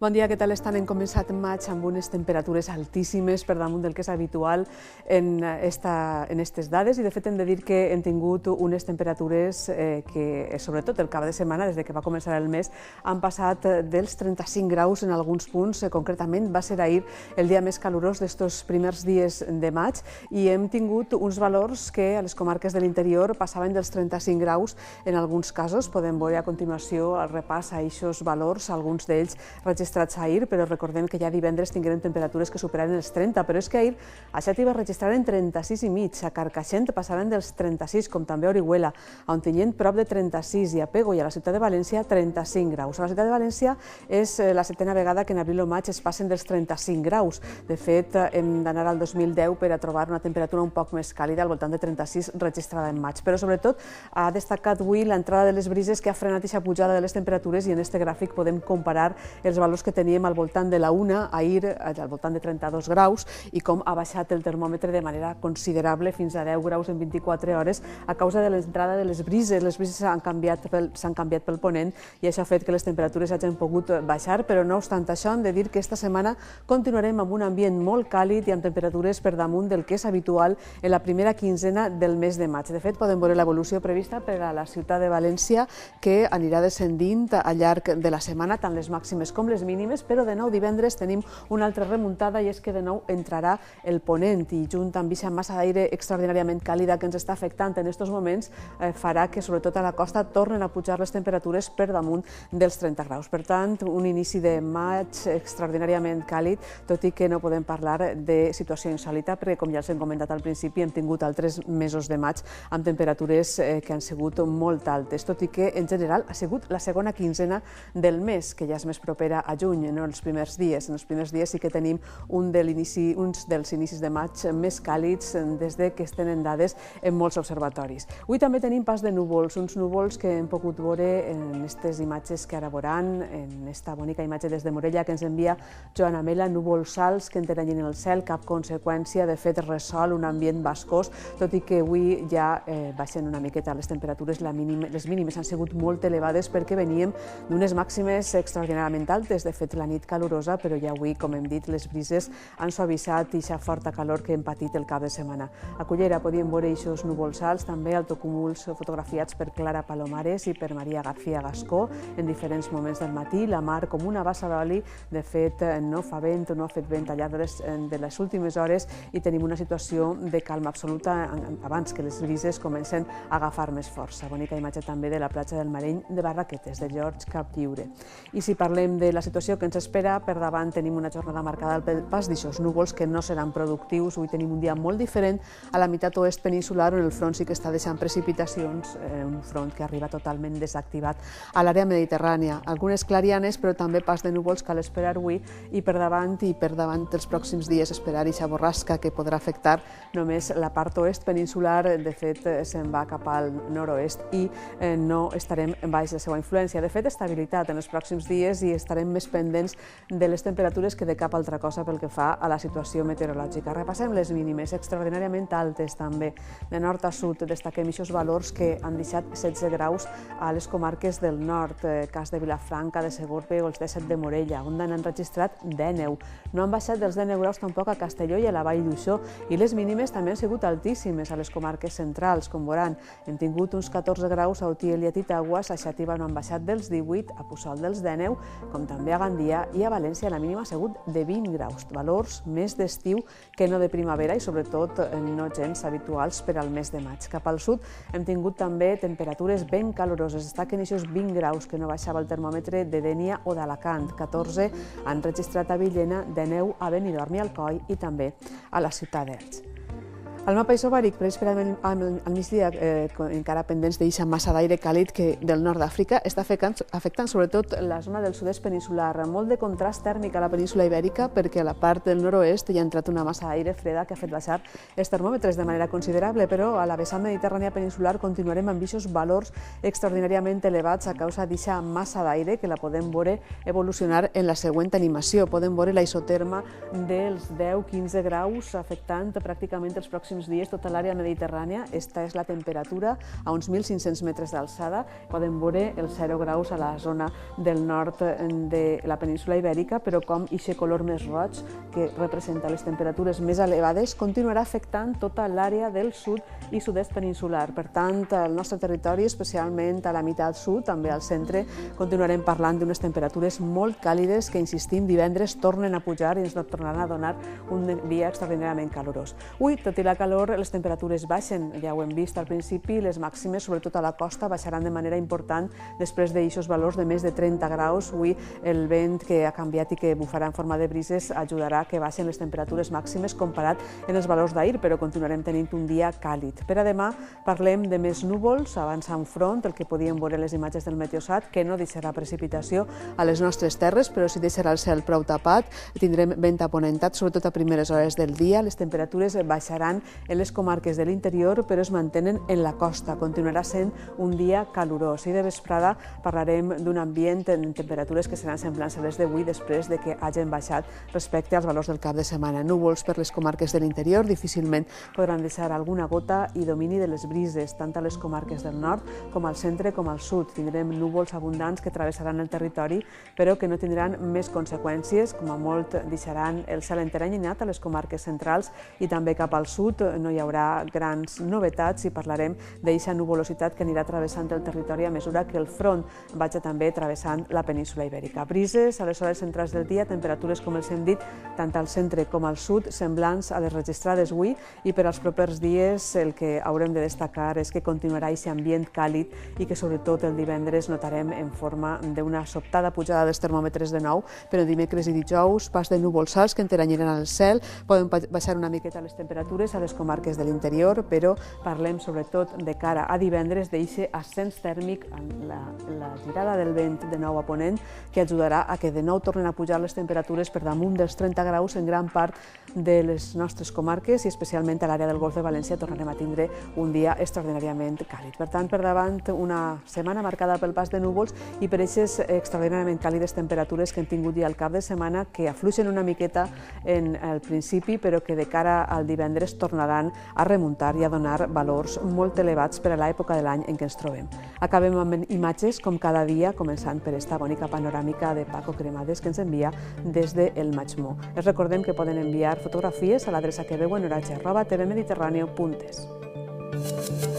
Bon dia, què tal estan? Hem començat maig amb unes temperatures altíssimes per damunt del que és habitual en aquestes dades i de fet hem de dir que hem tingut unes temperatures que sobretot el cap de setmana, des que va començar el mes, han passat dels 35 graus en alguns punts, concretament va ser ahir el dia més calorós d'estos primers dies de maig i hem tingut uns valors que a les comarques de l'interior passaven dels 35 graus en alguns casos. Podem veure a continuació el repàs a aquests valors, alguns d'ells registrats ahir, però recordem que ja divendres tingueren temperatures que superaren els 30, però és que ahir a Xàtiva registraren 36,5, a Carcaixent passaran dels 36, com també a Orihuela, a Ontinyent prop de 36 i a Pego i a la ciutat de València 35 graus. A la ciutat de València és la setena vegada que en abril o maig es passen dels 35 graus. De fet, hem d'anar al 2010 per a trobar una temperatura un poc més càlida, al voltant de 36 registrada en maig. Però sobretot ha destacat avui l'entrada de les brises que ha frenat aquesta pujada de les temperatures i en aquest gràfic podem comparar els valors que teníem al voltant de la 1, ahir al voltant de 32 graus i com ha baixat el termòmetre de manera considerable fins a 10 graus en 24 hores a causa de l'entrada de les brises. Les brises s'han canviat pel ponent i això ha fet que les temperatures hagin pogut baixar, però no obstant això hem de dir que esta setmana continuarem amb un ambient molt càlid i amb temperatures per damunt del que és habitual en la primera quinzena del mes de maig. De fet, podem veure l'evolució prevista per a la ciutat de València, que anirà descendint al llarg de la setmana, tant les màximes com les mínimes, però de nou divendres tenim una altra remuntada i és que de nou entrarà el ponent i junt amb aquesta massa d'aire extraordinàriament càlida que ens està afectant en aquests moments farà que sobretot a la costa tornen a pujar les temperatures per damunt dels 30 graus. Per tant, un inici de maig extraordinàriament càlid, tot i que no podem parlar de situació insòlita perquè, com ja els hem comentat al principi, hem tingut altres mesos de maig amb temperatures que han sigut molt altes, tot i que en general ha sigut la segona quinzena del mes, que ja és més propera a juny, no els primers dies. En els primers dies sí que tenim uns dels inicis de maig més càlids des que es tenen dades en molts observatoris. Avui també tenim pas de núvols, uns núvols que hem pogut veure en aquestes imatges que ara veuran, en aquesta bonica imatge des de Morella que ens envia Joana Mela, núvols alts que enterrenyen el cel, cap conseqüència, de fet ressol, un ambient bascós, tot i que avui ja baixen una miqueta les temperatures, les mínimes han sigut molt elevades perquè veníem d'unes màximes extraordinàriament altes. De fet, la nit calorosa, però ja avui, com hem dit, les brises han suavitzat aquesta forta calor que hem patit el cap de setmana. A Cullera podíem veure aquests núvols alts, també altocúmuls fotografiats per Clara Palomares i per Maria García Gascó en diferents moments del matí. La mar com una bassa d'oli, de fet, no fa vent o no ha fet vent al llarg de les últimes hores i tenim una situació de calma absoluta abans que les brises comencen a agafar més força. Bonica imatge també de la platja del Mareny de Barraquetes, de George Capdlliure. I si parlem de la situació que ens espera, per davant tenim una jornada marcada pel pas d'aixòs núvols que no seran productius. Avui tenim un dia molt diferent a la meitat oest peninsular, on el front sí que està deixant precipitacions, un front que arriba totalment desactivat a l'àrea mediterrània. Algunes clarianes, però també pas de núvols cal esperar avui i per davant els pròxims dies esperar aquesta borrasca que podrà afectar només la part oest peninsular. De fet, se'n va cap al nord-oest i no estarem baix la seva influència. De fet, estabilitat en els pròxims dies i estarem més pendents de les temperatures que de cap altra cosa pel que fa a la situació meteorològica. Repassem les mínimes, extraordinàriament altes també. De nord a sud destaquem aquests valors que han deixat 16 graus a les comarques del nord, cas de Vilafranca, de Segorbe o els 17 de Morella, on han registrat 19. No han baixat dels 19 graus tampoc a Castelló i a la Vall d'Uixó i les mínimes també han sigut altíssimes a les comarques centrals, com veuran. Hem tingut uns 14 graus a Utiel i a Titaigües, a Xàtiva no han baixat dels 18, a Puçol dels 19, com també a Gandia i a València la mínima ha sigut de 20 graus, valors més d'estiu que no de primavera i sobretot no gens habituals per al mes de maig. Cap al sud hem tingut també temperatures ben caloroses, destaquen aquests 20 graus que no baixava el termòmetre de Dénia o d'Alacant, 14 han registrat a Villena, 19 a Benidorm i Alcoi i també a la ciutat d'Elx. El mapa isobàric, precisament al migdia, encara pendents d'aquesta massa d'aire càlid que del nord d'Àfrica, està afectant sobretot la zona del sud-est peninsular. Molt de contrast tèrmic a la península ibèrica perquè a la part del nord-oest hi ha entrat una massa d'aire freda que ha fet baixar els termòmetres de manera considerable, però a la vessant mediterrània peninsular continuarem amb aquests valors extraordinàriament elevats a causa d'aquesta massa d'aire que la podem veure evolucionar en la següent animació. Podem veure la isoterma dels 10-15 graus afectant pràcticament els pròxims pròxims dies tota l'àrea mediterrània. Esta és la temperatura a uns 1.500 metres d'alçada. Poden veure els 0 graus a la zona del nord de la península Ibèrica, però com aquest color més roig, que representa les temperatures més elevades, continuarà afectant tota l'àrea del sud i sud-est peninsular. Per tant, al nostre territori, especialment a la meitat sud, també al centre, continuarem parlant d'unes temperatures molt càlides que, insistim, divendres tornen a pujar i ens tornaran a donar un dia extraordinàriament calorós. Avui, tot i la calor, les temperatures baixen, ja ho hem vist al principi, les màximes, sobretot a la costa, baixaran de manera important després d'aixos valors de més de 30 graus. Avui el vent que ha canviat i que bufarà en forma de brises ajudarà a que baixen les temperatures màximes comparat en els valors d'ahir, però continuarem tenint un dia càlid. Per a demà parlem de més núvols, avança un front, el que podíem veure les imatges del Meteosat, que no deixarà precipitació a les nostres terres, però sí deixarà el cel prou tapat. Tindrem vent aponentat, sobretot a primeres hores del dia. Les temperatures baixaran en les comarques de l'interior, però es mantenen en la costa. Continuarà sent un dia calorós. I de vesprada parlarem d'un ambient en temperatures que seran semblants a les d'avui després de que hagin baixat respecte als valors del cap de setmana. Núvols per les comarques de l'interior, difícilment podran deixar alguna gota i domini de les brises, tant a les comarques del nord com al centre com al sud. Tindrem núvols abundants que travessaran el territori, però que no tindran més conseqüències, com a molt deixaran el cel enteranyinat a les comarques centrals i també cap al sud. No hi haurà grans novetats i parlarem d'aquesta nuvolositat que anirà travessant el territori a mesura que el front vagi també travessant la península Ibèrica. Brises a les hores centrals del dia, temperatures, com els hem dit, tant al centre com al sud, semblants a les registrades avui, i per als propers dies el que haurem de destacar és que continuarà aquest ambient càlid i que sobretot el divendres notarem en forma d'una sobtada pujada dels termòmetres de nou, però dimecres i dijous pas de núvols alts que enteranyiran el cel, poden baixar una miqueta les temperatures a les comarques de l'interior, però parlem sobretot de cara a divendres d'aquest ascens tèrmic amb la girada del vent de nou a ponent, que ajudarà a que de nou tornen a pujar les temperatures per damunt dels 30 graus en gran part de les nostres comarques i especialment a l'àrea del Golf de València tornarem a tindre un dia extraordinàriament càlid. Per tant, per davant una setmana marcada pel pas de núvols i per aquestes extraordinàriament càlides temperatures que hem tingut ja al cap de setmana, que afluixen una miqueta en el principi, però que de cara al divendres tornaran a remuntar i a donar valors molt elevats per a l'època de l'any en què ens trobem. Acabem amb imatges, com cada dia, començant per esta bonica panoràmica de Paco Cremades que ens envia des del Matxmó. Els recordem que poden enviar fotografies a l'adreça que veuen, oratge@tvmediterraneo.es.